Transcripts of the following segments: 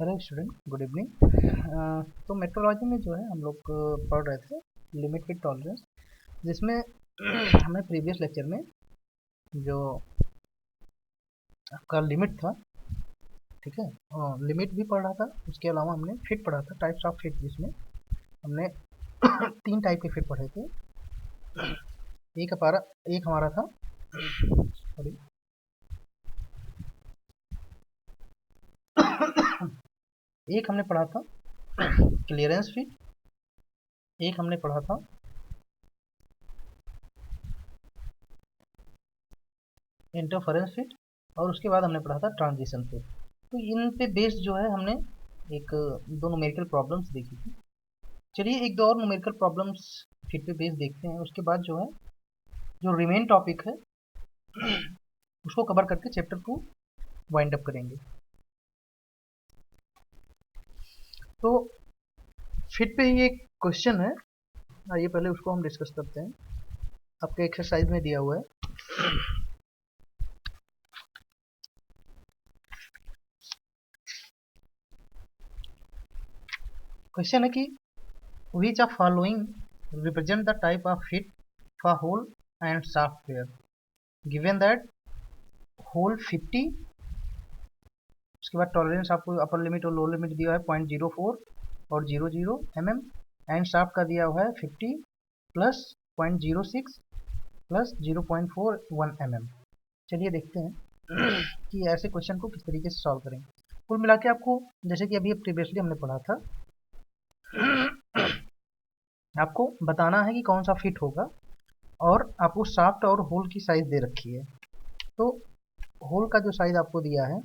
Hello student, good evening. तो metrology में जो है हम लोग पढ़ रहे थे लिमिट विद टॉलरेंस, जिसमें हमने प्रीवियस लेक्चर में जो आपका लिमिट था, ठीक है, लिमिट भी पढ़ा था। उसके अलावा हमने फिट पढ़ा था, टाइप्स ऑफ फिट, जिसमें हमने 3 टाइप के फिट पढ़े थे। एक हमारा था सॉरी एक हमने पढ़ा था क्लियरेंस फिट, एक हमने पढ़ा था इंटरफेरेंस फिट, और उसके बाद हमने पढ़ा था ट्रांजिशन फिट। तो इन पे बेस्ड जो है हमने एक दो न्यूमेरिकल प्रॉब्लम्स देखी थी। चलिए एक दो और न्यूमेरिकल प्रॉब्लम्स फिट पे बेस्ड देखते हैं। उसके बाद जो है जो रिमेन टॉपिक है उसको कवर करके चैप्टर 2 वाइंड अप करेंगे। तो फिट पे ही एक क्वेश्चन है, आइए पहले उसको हम डिस्कस करते हैं। आपके एक्सरसाइज में दिया हुआ है, क्वेश्चन है कि which of following represent the type of fit for hole and shaft pair given that hole 50, उसके बाद टॉलरेंस आपको अपर लिमिट और लोअर लिमिट दिया है 0.04 और 00 mm, एंड शाफ्ट का दिया हुआ है 50 प्लस 0.06 प्लस 0.41 mm। चलिए देखते हैं कि ऐसे क्वेश्चन को किस तरीके से सॉल्व करेंगे। कुल मिला के आपको, जैसे कि अभी प्रीवियसली हमने पढ़ा था, आपको बताना है कि कौन सा फिट होगा, और आपको शाफ्ट और होल की साइज दे रखी है। तो होल का जो साइज आपको दिया है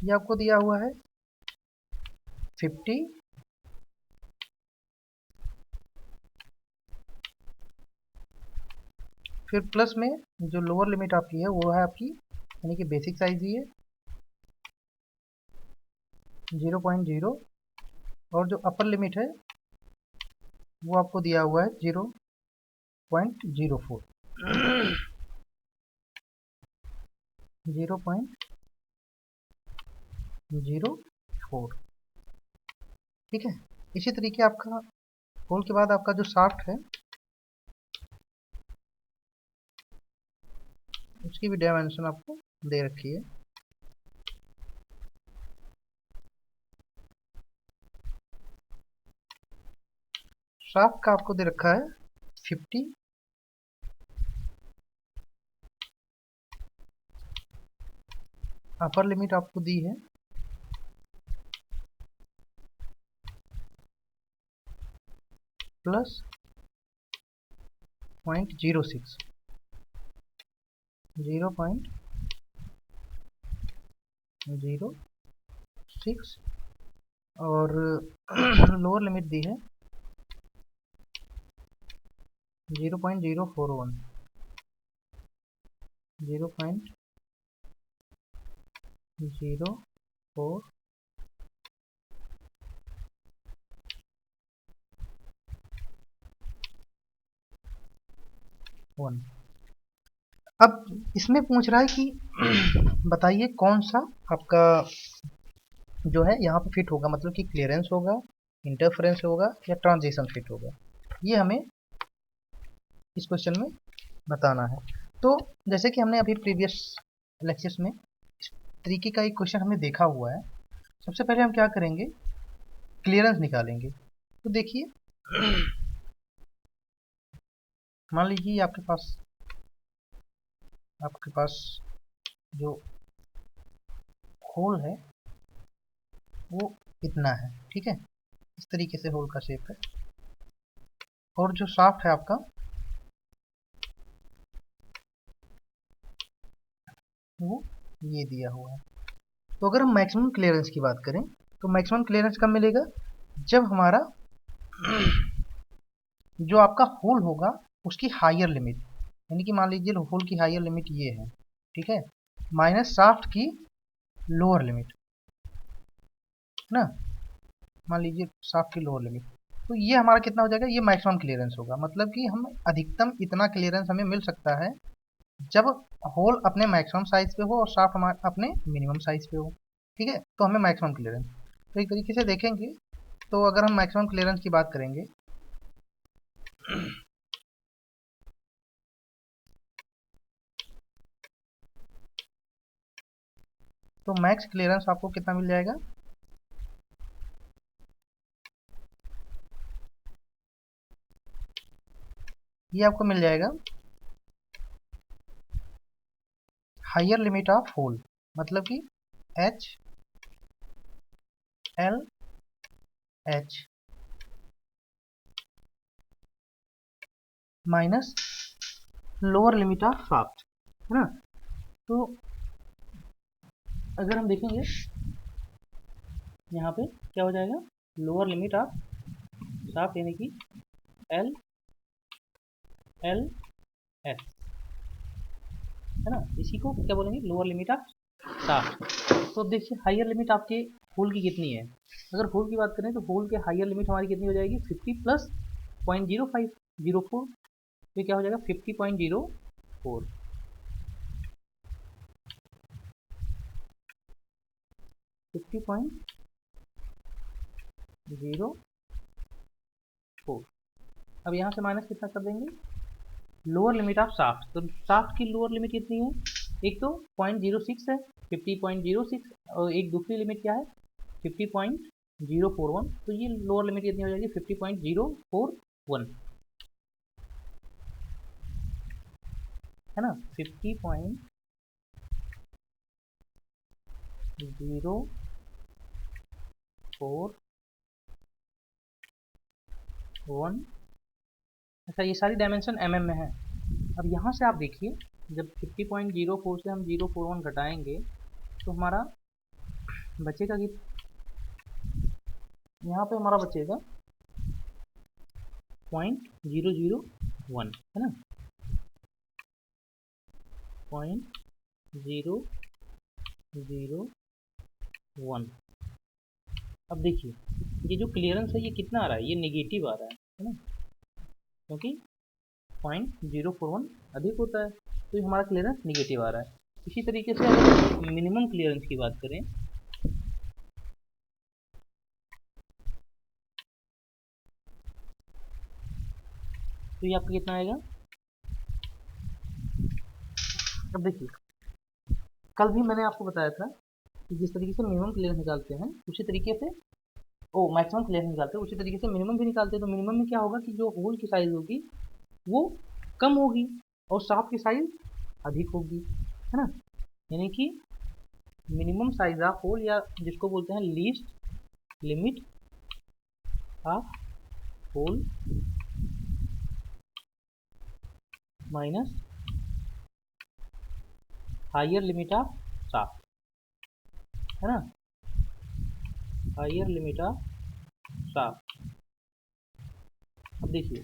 ये आपको दिया हुआ है 50 फिर प्लस में जो लोअर लिमिट आपकी है वो है आपकी, यानी कि बेसिक साइज ही है 0.0, और जो अपर लिमिट है वो आपको दिया हुआ है 0.04 0.04, ठीक है। इसी तरीके आपका होल के बाद आपका जो शाफ्ट है उसकी भी डायमेंशन आपको दे रखी है। शाफ्ट का आपको दे रखा है 50, अपर लिमिट आपको दी है प्लस 0.06 0.06, और लोअर लिमिट दी है 0.041 0.041। अब इसमें पूछ रहा है कि बताइए कौन सा आपका जो है यहाँ पे फिट होगा, मतलब कि क्लियरेंस होगा, इंटरफेरेंस होगा या ट्रांजिशन फिट होगा। ये हमें इस क्वेश्चन में बताना है। तो जैसे कि हमने अभी प्रीवियस लेक्चर्स में इस तरीके का एक क्वेश्चन हमने देखा हुआ है। सबसे पहले हम क्या करेंगे, क्लियरेंस निकालेंगे। तो देखिए मान लीजिए आपके पास जो होल है वो इतना है, ठीक है, इस तरीके से होल का शेप है, और जो शाफ्ट है आपका वो ये दिया हुआ है। तो अगर हम मैक्सिमम क्लियरेंस की बात करें तो मैक्सिमम क्लियरेंस कब मिलेगा, जब हमारा जो आपका होल होगा उसकी हायर लिमिट, यानी कि मान लीजिए होल की हायर लिमिट ये है, ठीक है, माइनस शाफ्ट की लोअर लिमिट ना, मान लीजिए शाफ्ट की लोअर लिमिट, तो ये हमारा कितना हो जाएगा, ये मैक्सिमम क्लियरेंस होगा। मतलब कि हम अधिकतम इतना क्लियरेंस हमें मिल सकता है जब होल अपने मैक्सिमम साइज पे हो और शाफ्ट अपने मिनिमम साइज पे हो, ठीक है, तो हमें मैक्सिमम क्लियरेंस। तो एक तरीके से देखेंगे तो अगर हम मैक्सिमम क्लियरेंस की बात करेंगे तो मैक्स क्लियरेंस आपको कितना मिल जाएगा, ये आपको मिल जाएगा हायर लिमिट ऑफ होल, मतलब कि H L H minus lower limit of shaft, है ना। तो अगर हम देखेंगे यहाँ पे क्या हो जाएगा, लोअर लिमिट ऑफ शाफ्ट यानी कि एल एल एस, है ना, इसी को क्या बोलेंगे, लोअर लिमिट ऑफ शाफ्ट। तो देखिए हायर लिमिट आपके होल की कितनी है, अगर होल की बात करें तो होल के हायर लिमिट हमारी कितनी हो जाएगी, 50 प्लस 0.0504, तो क्या हो जाएगा 50.04, 50.04। अब यहाँ से माइनस कितना कर देंगे, लोअर लिमिट ऑफ शाफ्ट, तो शाफ्ट की लोअर लिमिट कितनी है, एक तो 0.06 है, 50.06, और एक दूसरी लिमिट क्या है 50.041, तो ये लोअर लिमिट कितनी हो जाएगी 50.041, है ना, 50.041। अच्छा, ये सारी डायमेंशन mm में है। अब यहाँ से आप देखिए जब 50.04 से हम 041 घटाएंगे तो हमारा बचेगा कि यहाँ पे हमारा बचेगा 0.001, है ना, 0.001। अब देखिए ये जो क्लियरेंस है ये कितना आ रहा है, ये नेगेटिव आ रहा है ना, क्योंकि 0.041 अधिक होता है तो ये हमारा क्लियरेंस नेगेटिव आ रहा है। इसी तरीके से अगर मिनिमम क्लियरेंस की बात करें तो ये आपका कितना आएगा, अब देखिए कल भी मैंने आपको बताया था कि जिस तरीके से मिनिमम क्लियरेंस निकालते हैं उसी तरीके से मैक्सिमम क्लियरेंस निकालते हैं उसी तरीके से मिनिमम भी निकालते हैं। तो मिनिमम में क्या होगा कि जो होल की साइज होगी वो कम होगी और शाफ्ट की साइज अधिक होगी, है ना, यानी कि मिनिमम साइज ऑफ होल या जिसको बोलते हैं least limit of hole minus higher limit of shaft, है ना, हायर लिमिट ऑफ शाफ्ट। अब देखिए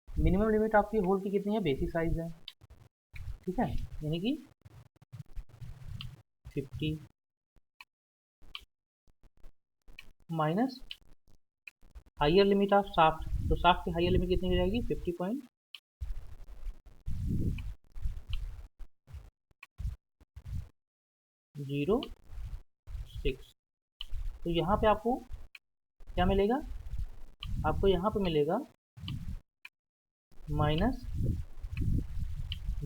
मिनिमम लिमिट आपकी होल की कितनी है, बेसिक साइज है, ठीक है, यानी कि 50 minus higher limit of shaft, तो शाफ्ट की हायर लिमिट कितनी हो जाएगी 50.06। तो यहाँ पे आपको क्या मिलेगा, आपको यहाँ पे मिलेगा माइनस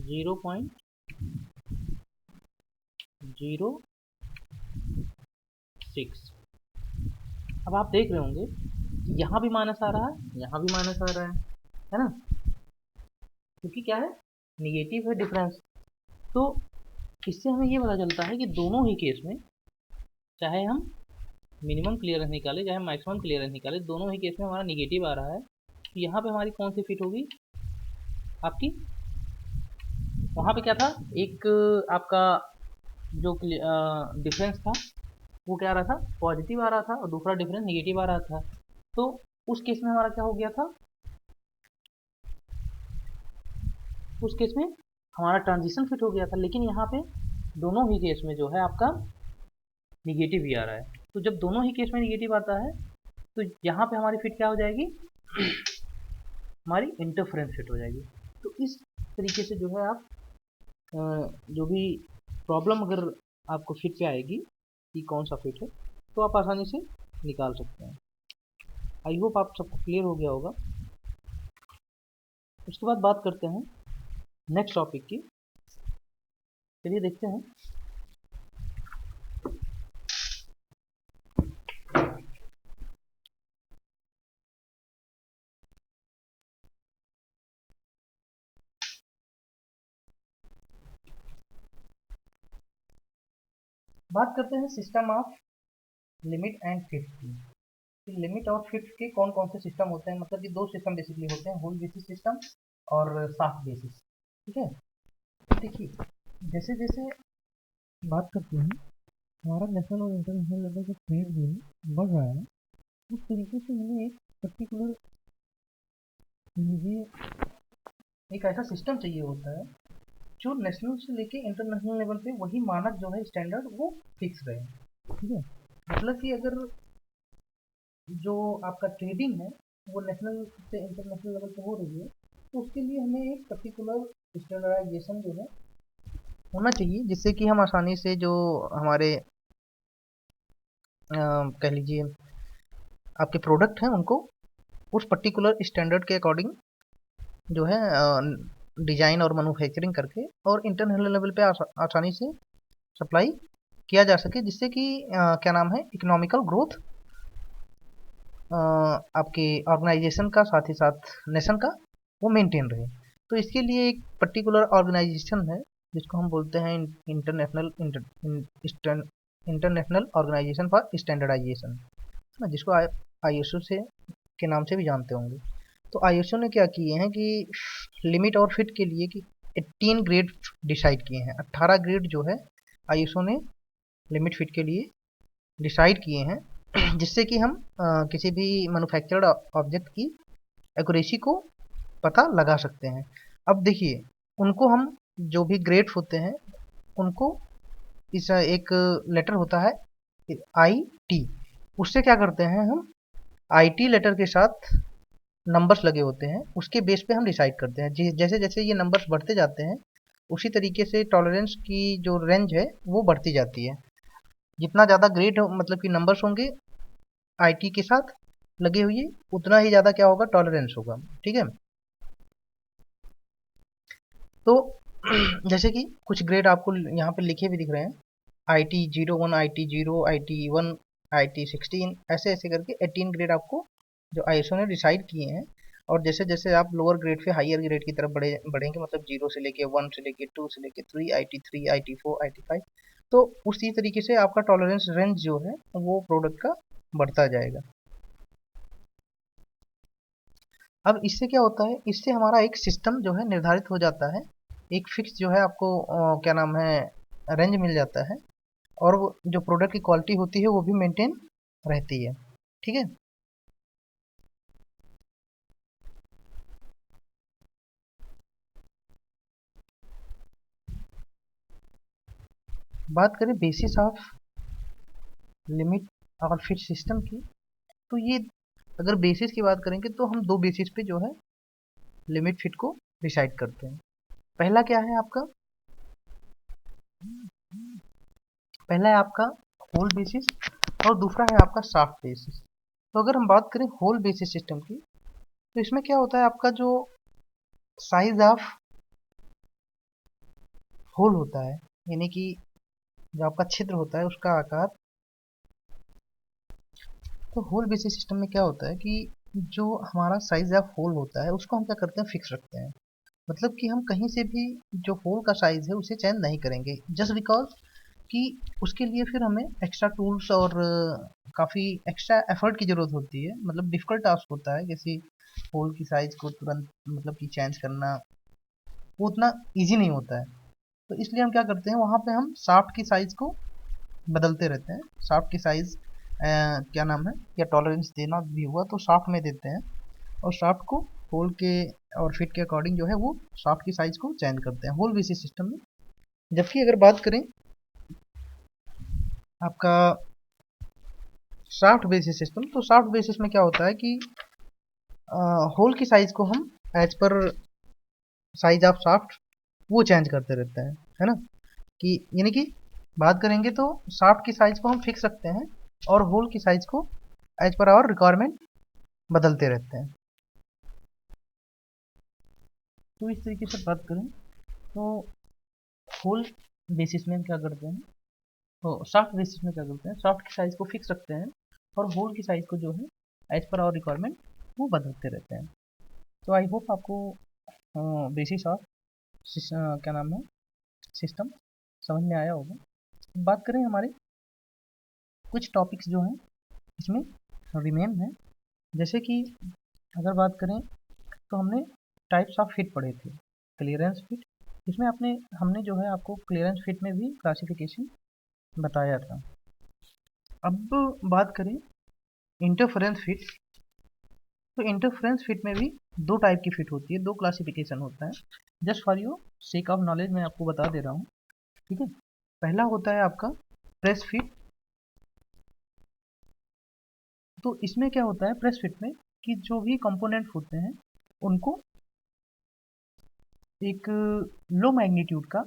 0.06। अब आप देख रहे होंगे कि यहाँ भी माइनस आ रहा है, यहाँ भी माइनस आ रहा है ना, क्योंकि क्या है निगेटिव है डिफरेंस। तो इससे हमें ये पता चलता है कि दोनों ही केस में चाहे हम मिनिमम क्लियरेंस निकाले चाहे मैक्सिमम क्लियरेंस निकाले, दोनों ही केस में हमारा निगेटिव आ रहा है। तो यहाँ पे हमारी कौन सी फिट होगी आपकी, वहाँ पे क्या था, एक आपका जो डिफरेंस था वो क्या आ रहा था, पॉजिटिव आ रहा था और दूसरा डिफरेंस निगेटिव आ रहा था। तो उस केस में हमारा क्या हो गया था, उस केस में हमारा ट्रांजिशन फिट हो गया था, लेकिन यहाँ पे दोनों ही केस में जो है आपका निगेटिव ही आ रहा है। तो जब दोनों ही केस में निगेटिव आता है तो यहाँ पे हमारी फिट क्या हो जाएगी, हमारी इंटरफेरेंस फिट हो जाएगी, तो इस तरीके से जो है आप जो भी प्रॉब्लम अगर आपको फिट पे आएगी कि कौन सा फिट है, तो आप आसानी से निकाल सकते हैं। आई होप आप सबको क्लियर हो गया होगा। उसके बाद बात करते हैं नेक्स्ट टॉपिक की। चलिए देखते हैं। बात करते हैं system of limit and fit की। लिमिट और फिट के कौन कौन से सिस्टम होते हैं, मतलब कि दो सिस्टम बेसिकली होते हैं, होल बेसिस सिस्टम और शाफ्ट बेसिस। ठीक है, देखिए जैसे जैसे बात करते हैं हमारा नेशनल और इंटरनेशनल लेवल का ट्रेड जो है बढ़ रहा है, उस तरीके से हमें एक पर्टिकुलर ये एक ऐसा सिस्टम चाहिए होता है जो नेशनल से लेके इंटरनेशनल लेवल पे वही मानक जो है स्टैंडर्ड वो फिक्स रहे। ठीक है, मतलब कि अगर जो आपका ट्रेडिंग है वो नेशनल से इंटरनेशनल लेवल पे हो रही है, तो उसके लिए हमें एक पर्टिकुलर स्टैंडर्डाइजेशन जो है होना चाहिए, जिससे कि हम आसानी से जो हमारे कह लीजिए आपके प्रोडक्ट हैं उनको उस पर्टिकुलर स्टैंडर्ड के अकॉर्डिंग जो है डिजाइन और मैन्युफैक्चरिंग करके और इंटरनेशनल लेवल पे आसानी से सप्लाई किया जा सके, जिससे कि क्या नाम है इकोनॉमिकल ग्रोथ आपके ऑर्गेनाइजेशन का साथ ही साथ नेशन का वो मेंटेन रहे। तो इसके लिए एक पर्टिकुलर ऑर्गेनाइजेशन है जिसको हम बोलते हैं इंटरनेशनल ऑर्गेनाइजेशन फॉर स्टैंडर्डाइजेशन, है ना, जिसको आईएसओ से के नाम से भी जानते होंगे। तो आईएसओ ने क्या किए हैं कि लिमिट और फिट के लिए कि 18 ग्रेड डिसाइड किए हैं। 18 ग्रेड जो है आईएसओ ने लिमिट फिट के लिए डिसाइड किए हैं, जिससे कि हम किसी भी मैन्युफैक्चर्ड ऑब्जेक्ट की एक्यूरेसी को पता लगा सकते हैं। अब देखिए उनको हम जो भी ग्रेड्स होते हैं उनको इस एक लेटर होता है आई टी, उससे क्या करते हैं हम आईटी लेटर के साथ नंबर्स लगे होते हैं, उसके बेस पे हम डिसाइड करते हैं। जैसे जैसे ये नंबर्स बढ़ते जाते हैं उसी तरीके से टॉलरेंस की जो रेंज है वो बढ़ती जाती है। जितना ज़्यादा ग्रेड मतलब कि नंबर्स होंगे आईटी के साथ लगे हुए उतना ही ज़्यादा क्या होगा टॉलरेंस होगा। ठीक है, तो जैसे कि कुछ ग्रेड आपको यहाँ पे लिखे भी दिख रहे हैं, IT01, IT0, IT1, IT16, ऐसे ऐसे करके 18 ग्रेड आपको जो आईएसओ ने डिसाइड किए हैं। और जैसे जैसे आप लोअर ग्रेड से हायर ग्रेड की तरफ बढ़ेंगे, मतलब 0 से लेके 1 से लेके 2 से लेके 3, IT3, IT4, IT5, तो उसी तरीके से आपका टॉलरेंस रेंज जो है वो प्रोडक्ट का बढ़ता जाएगा। अब इससे क्या होता है, इससे हमारा एक सिस्टम जो है निर्धारित हो जाता है, एक फिक्स जो है आपको क्या नाम है रेंज मिल जाता है, और वो जो प्रोडक्ट की क्वालिटी होती है वो भी मेंटेन रहती है। ठीक है, बात करें बेसिस ऑफ लिमिट और फिट सिस्टम की, तो ये अगर बेसिस की बात करेंगे तो हम दो बेसिस पे जो है लिमिट फिट को डिसाइड करते हैं। पहला क्या है आपका, पहला है आपका होल बेसिस और दूसरा है आपका सॉफ्ट बेसिस। तो अगर हम बात करें होल बेसिस सिस्टम की, तो इसमें क्या होता है आपका जो साइज ऑफ होल होता है, यानी कि जो आपका छिद्र होता है उसका आकार। तो होल बेसिस सिस्टम में क्या होता है कि जो हमारा साइज ऑफ होल होता है उसको हम क्या करते हैं फिक्स रखते हैं, मतलब कि हम कहीं से भी जो होल का साइज है उसे चेंज नहीं करेंगे, जस्ट बिकॉज कि उसके लिए फिर हमें एक्स्ट्रा टूल्स और काफ़ी एक्स्ट्रा एफर्ट की ज़रूरत होती है, मतलब डिफ़िकल्ट टास्क होता है किसी होल की साइज़ को तुरंत मतलब कि चेंज करना, वो उतना इजी नहीं होता है। तो इसलिए हम क्या करते हैं वहाँ पे हम शाफ्ट की साइज़ को बदलते रहते हैं। शाफ्ट की साइज़ क्या नाम है या टॉलरेंस देना भी हुआ तो शाफ्ट में देते हैं, और शाफ्ट को होल के और फिट के अकॉर्डिंग जो है वो शाफ्ट की साइज़ को चेंज करते हैं होल बेसिस सिस्टम में। जबकि अगर बात करें आपका शाफ्ट बेसिस सिस्टम, तो शाफ्ट बेसिस में क्या होता है कि होल की साइज़ को हम as per size of shaft वो चेंज करते रहते हैं, है ना। कि यानी कि बात करेंगे तो शाफ्ट की साइज को हम फिक्स रखते हैं और होल की साइज को एज पर आवर रिक्वायरमेंट बदलते रहते हैं। तो इस तरीके से बात करें तो होल बेसिस में हम क्या करते हैं, तो शाफ्ट बेसिस में क्या करते हैं, शाफ्ट की साइज को फिक्स रखते हैं और होल की साइज को जो है एज पर आवर रिक्वायरमेंट वो बदलते रहते हैं। तो आई होप आपको बेसिस ऑफ क्या नाम है सिस्टम समझ में आया होगा। बात करें हमारे कुछ टॉपिक्स जो हैं इसमें रिमेन है, जैसे कि अगर बात करें तो हमने टाइप्स ऑफ फिट पढ़े थे, क्लियरेंस फिट, इसमें हमने जो है आपको क्लियरेंस फिट में भी क्लासिफिकेशन बताया था। अब बात करें इंटरफेरेंस फिट, तो इंटरफेरेंस फिट में भी दो टाइप की फिट होती है, दो क्लासिफिकेशन होता है। Just for you sake of knowledge मैं आपको बता दे रहा हूँ, ठीक है। पहला होता है आपका प्रेस फिट। तो इसमें क्या होता है प्रेस फिट में कि जो भी कंपोनेंट होते हैं उनको एक लो मैग्नीट्यूड का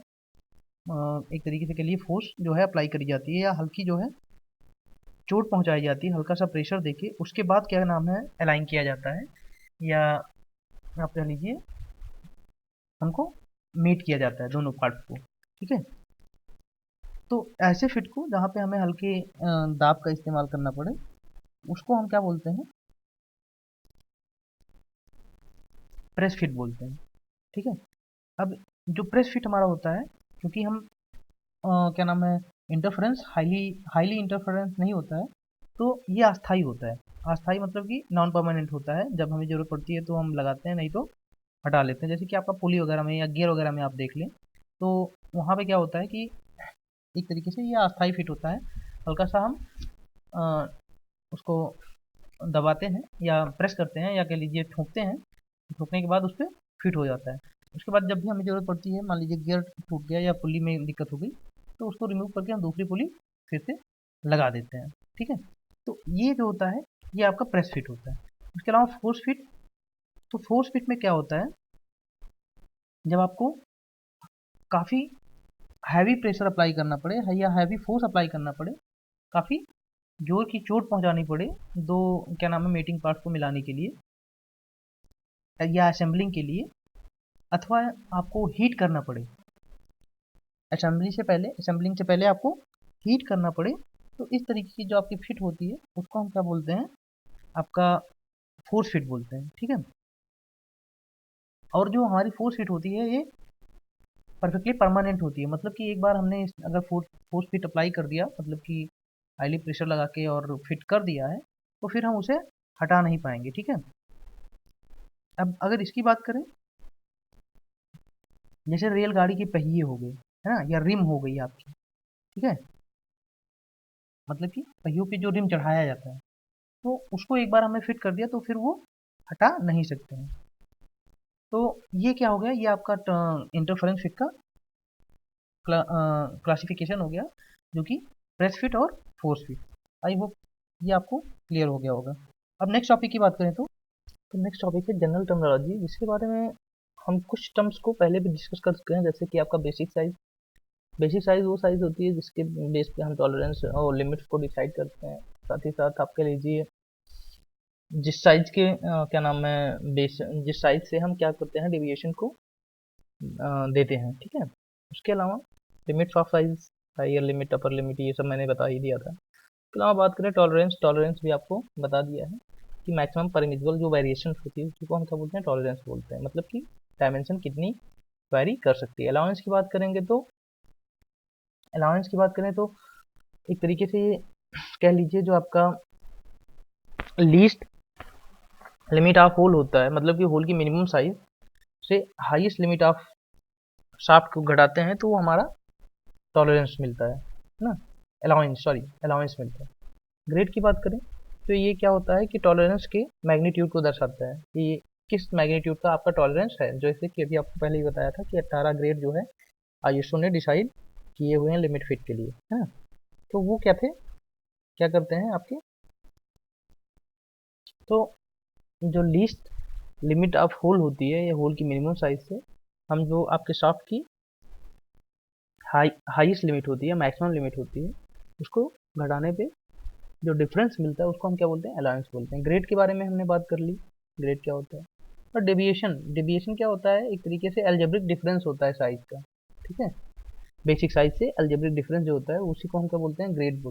एक तरीके से के लिए फोर्स जो है अप्लाई करी जाती है या हल्की जो है चोट पहुंचाई जाती है, हल्का सा प्रेशर देके उसके बाद क्या नाम है अलाइन किया जाता है या आप कह लीजिए उनको मीट किया जाता है दोनों पार्ट को, ठीक है। तो ऐसे फिट को जहाँ पे हमें हल्के दाब का इस्तेमाल करना पड़े उसको हम क्या बोलते हैं, प्रेस फिट बोलते हैं, ठीक है। अब जो प्रेस फिट हमारा होता है, क्योंकि हम क्या नाम है इंटरफेरेंस हाईली इंटरफेरेंस नहीं होता है, तो ये अस्थाई होता है। अस्थाई मतलब कि नॉन परमानेंट होता है, जब हमें ज़रूरत पड़ती है तो हम लगाते हैं, नहीं तो हटा लेते हैं। जैसे कि आपका पुली वगैरह में या गियर वगैरह में आप देख लें तो वहाँ पे क्या होता है कि एक तरीके से ये अस्थाई फिट होता है, हल्का सा हम अ, उसको दबाते हैं या प्रेस करते हैं या कह लीजिए ठोकते हैं, ठोकने के बाद उस पर फिट हो जाता है। उसके बाद जब भी हमें ज़रूरत पड़ती है, मान लीजिए गियर टूट गया या पुली में दिक्कत हो गई, तो उसको रिमूव करके हम दूसरी पुली फिर से लगा देते हैं, ठीक है। तो ये जो होता है ये आपका प्रेस फिट होता है। उसके अलावा फोर्स फिट, तो फोर्स फिट में क्या होता है, जब आपको काफ़ी हैवी प्रेशर अप्लाई करना पड़े या हैवी फोर्स अप्लाई करना पड़े, काफ़ी जोर की चोट पहुंचानी पड़े दो क्या नाम है मेटिंग पार्ट्स को मिलाने के लिए या असेंबलिंग के लिए, अथवा आपको हीट करना पड़े असेंबलिंग से पहले आपको हीट करना पड़े, तो इस तरीके की जो आपकी फिट होती है उसको हम क्या बोलते हैं, आपका फोर्स फिट बोलते हैं, ठीक है। और जो हमारी फोर्स फिट होती है ये परफेक्टली परमानेंट होती है, मतलब कि एक बार हमने अगर फोर्स फिट अप्लाई कर दिया, मतलब कि हाईली प्रेशर लगा के और फिट कर दिया है, तो फिर हम उसे हटा नहीं पाएंगे, ठीक है। अब अगर इसकी बात करें, जैसे रेलगाड़ी के पहिए हो गए, है ना, या रिम हो गई आपकी, ठीक है, मतलब कि पहियों पे जो रिम चढ़ाया जाता है, तो उसको एक बार हमने फिट कर दिया तो फिर वो हटा नहीं सकते हैं। तो ये क्या हो गया, ये आपका इंटरफेरेंस फिट का क्लासिफिकेशन हो गया, जो कि प्रेस फिट और फोर्स फिट। आई होप ये आपको क्लियर हो गया होगा। अब नेक्स्ट टॉपिक की बात करें तो नेक्स्ट टॉपिक है जनरल टर्मिनोलॉजी, जिसके बारे में हम कुछ टर्म्स को पहले भी डिस्कस कर चुके हैं, जैसे कि आपका बेसिक साइज। बेसिक साइज वो साइज होती है जिसके बेस पे हम टॉलरेंस और लिमिट्स को डिसाइड करते हैं। साथ ही साथ आप कह लीजिए जिस साइज के क्या नाम है बेस, जिस साइज से हम क्या करते हैं डेविएशन को देते हैं, ठीक है। उसके अलावा limits of size, higher limit, upper limit, ये सब मैंने बता ही दिया था। उसके अलावा बात करें टॉलरेंस, टॉलरेंस भी आपको बता दिया है कि मैक्सिमम परमिसिबल जो वेरिएशन होती है उसको हम क्या बोलते हैं, टॉलरेंस बोलते हैं, मतलब कि डायमेंशन कितनी वेरी कर सकती है। अलाउंस की बात करेंगे तो अलाउंस की बात करें तो एक तरीके से कह लीजिए जो आपका लीस्ट लिमिट ऑफ होल होता है, मतलब कि होल की मिनिमम साइज से हाईएस्ट लिमिट ऑफ शाफ्ट को घटाते हैं तो वो हमारा टॉलरेंस मिलता है ना, अलाउंस मिलता है। ग्रेड की बात करें तो ये क्या होता है कि टॉलरेंस के मैग्नीट्यूड को दर्शाता है कि ये किस मैग्नीट्यूड का आपका टॉलरेंस है, जैसे कि अभी आपको पहले ही बताया था कि 18 ग्रेड जो है आईएसओ ने डिसाइड किए हुए हैं लिमिट फिट के लिए, है ना। तो वो क्या थे, क्या करते हैं आपके, तो जो लीस्ट लिमिट ऑफ होल होती है या होल की मिनिमम साइज से हम जो आपके शाफ्ट की हाईएस्ट लिमिट होती है, मैक्सिमम लिमिट होती है, उसको घटाने पे जो डिफरेंस मिलता है उसको हम क्या बोलते हैं, अलाउंस बोलते हैं। ग्रेड के बारे में हमने बात कर ली, ग्रेड क्या होता है। और डेविएशन, डेविएशन क्या होता है, एक तरीके से अलजेब्रिक डिफरेंस होता है साइज का, ठीक है। बेसिक साइज से अलजेब्रिक डिफरेंस जो होता है उसी को हम क्या बोलते हैं, ग्रेड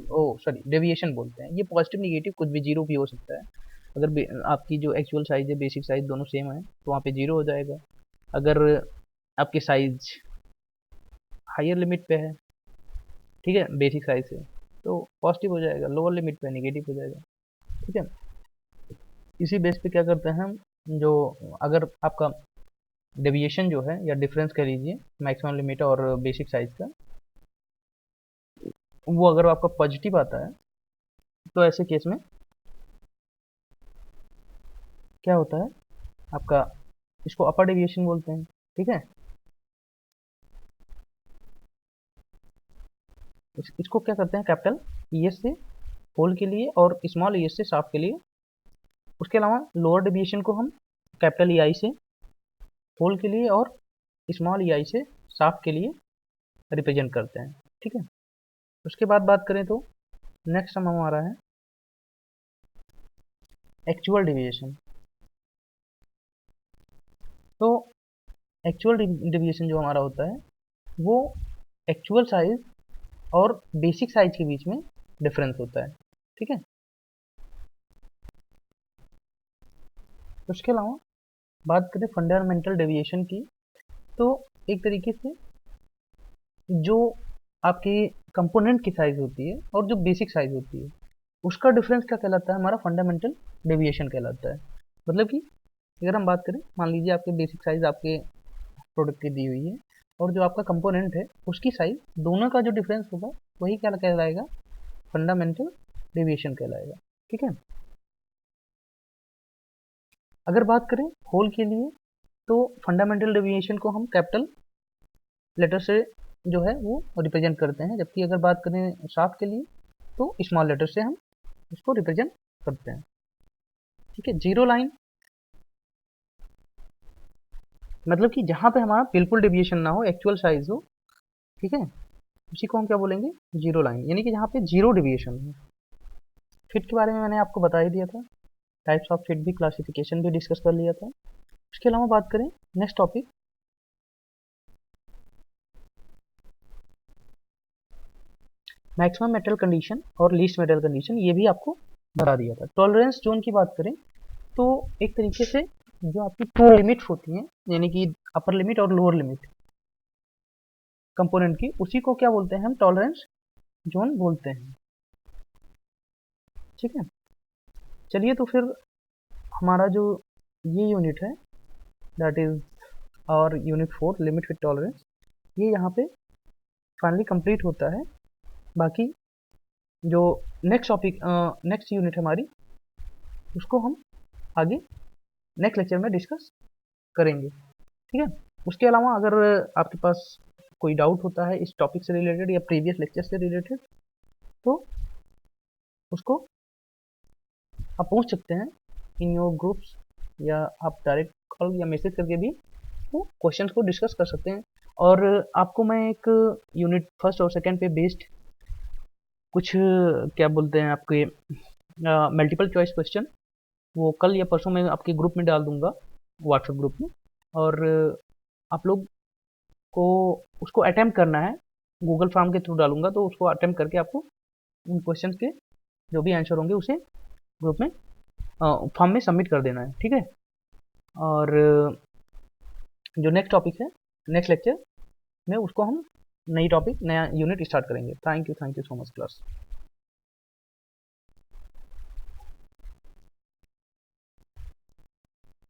डेविएशन बोलते हैं। ये पॉजिटिव निगेटिव कुछ भी, जीरो भी हो सकता है। अगर आपकी जो एक्चुअल साइज है, बेसिक साइज दोनों सेम है तो वहाँ पे जीरो हो जाएगा। अगर आपकी साइज हायर लिमिट पे है, ठीक है, बेसिक साइज से, तो पॉजिटिव हो जाएगा, लोअर लिमिट पे नेगेटिव हो जाएगा, ठीक है। इसी बेस पे क्या करते हैं हम, जो अगर आपका डेविएशन जो है या डिफरेंस कह लीजिए मैक्सिमम लिमिट और बेसिक साइज का, वो अगर आपका पॉजिटिव आता है तो ऐसे केस में क्या होता है आपका, इसको अपर डेविएशन बोलते हैं, ठीक है। इसको क्या करते हैं, कैपिटल ईएस से होल के लिए और स्मॉल ईएस से शाफ्ट के लिए। उसके अलावा लोअर डेविएशन को हम कैपिटल ईआई से होल के लिए और स्मॉल ईआई से शाफ्ट के लिए रिप्रेजेंट करते हैं, ठीक है। उसके बाद बात करें तो नेक्स्ट हम हमारा है एक्चुअल डेविएशन। तो एक्चुअल डेविएशन जो हमारा होता है वो एक्चुअल साइज और बेसिक साइज के बीच में डिफरेंस होता है, ठीक है। उसके अलावा बात करें फंडामेंटल डेविएशन की, तो एक तरीके से जो आपकी कंपोनेंट की साइज होती है और जो बेसिक साइज होती है उसका डिफरेंस क्या कहलाता है, हमारा फंडामेंटल डेविएशन कहलाता है। मतलब कि अगर हम बात करें, मान लीजिए आपके बेसिक साइज आपके प्रोडक्ट की दी हुई है और जो आपका कंपोनेंट है उसकी साइज, दोनों का जो डिफरेंस होगा वही क्या कहलाएगा, फंडामेंटल डेविएशन कहलाएगा, ठीक है। अगर बात करें होल के लिए तो फंडामेंटल डेविएशन को हम कैपिटल लेटर से जो है वो रिप्रेजेंट करते हैं, जबकि अगर बात करें शाफ्ट के लिए तो स्मॉल लेटर से हम उसको रिप्रेजेंट करते हैं, ठीक है। जीरो लाइन मतलब कि जहाँ पे हमारा बिल्कुल डेविएशन ना हो, एक्चुअल साइज हो, ठीक है, उसी को हम क्या बोलेंगे, जीरो लाइन, यानी कि जहाँ पे जीरो डेविएशन हो। फिट के बारे में मैंने आपको बता ही दिया था, टाइप्स ऑफ फिट भी, क्लासिफिकेशन भी डिस्कस कर लिया था। उसके अलावा बात करें next topic, maximum metal condition और लीस्ट मेटल कंडीशन, ये भी आपको बता दिया था। टॉलरेंस जोन की बात करें तो एक तरीके से जो आपकी टू लिमिट्स होती हैं, यानी कि अपर लिमिट और लोअर लिमिट कंपोनेंट की, उसी को क्या बोलते हैं हम, टॉलरेंस जोन बोलते हैं, ठीक है। चलिए तो फिर हमारा जो ये यूनिट है, दैट इज और यूनिट 4 लिमिट विथ टॉलरेंस, ये यहाँ पे फाइनली कंप्लीट होता है। बाकी जो नेक्स्ट टॉपिक, नेक्स्ट यूनिट हमारी, उसको हम आगे नेक्स्ट लेक्चर में डिस्कस करेंगे, ठीक है। उसके अलावा अगर आपके पास कोई डाउट होता है इस टॉपिक से रिलेटेड या प्रीवियस लेक्चर से रिलेटेड, तो उसको आप पूछ सकते हैं इन योर ग्रुप्स, या आप डायरेक्ट कॉल या मैसेज करके भी वो क्वेश्चंस को डिस्कस कर सकते हैं। और आपको मैं एक यूनिट फर्स्ट और सेकंड पे बेस्ड कुछ क्या बोलते हैं आपके मल्टीपल चॉइस क्वेश्चन, वो कल या परसों मैं आपके ग्रुप में डाल दूंगा, व्हाट्सएप ग्रुप में। और आप लोग को उसको अटेम्प्ट करना है, गूगल फॉर्म के थ्रू डालूंगा, तो उसको अटेम्प्ट करके आपको उन क्वेश्चंस के जो भी आंसर होंगे उसे ग्रुप में फॉर्म में सबमिट कर देना है, ठीक है। और जो नेक्स्ट टॉपिक है, नेक्स्ट लेक्चर में उसको हम नई टॉपिक, नया यूनिट स्टार्ट करेंगे। Thank you so much class.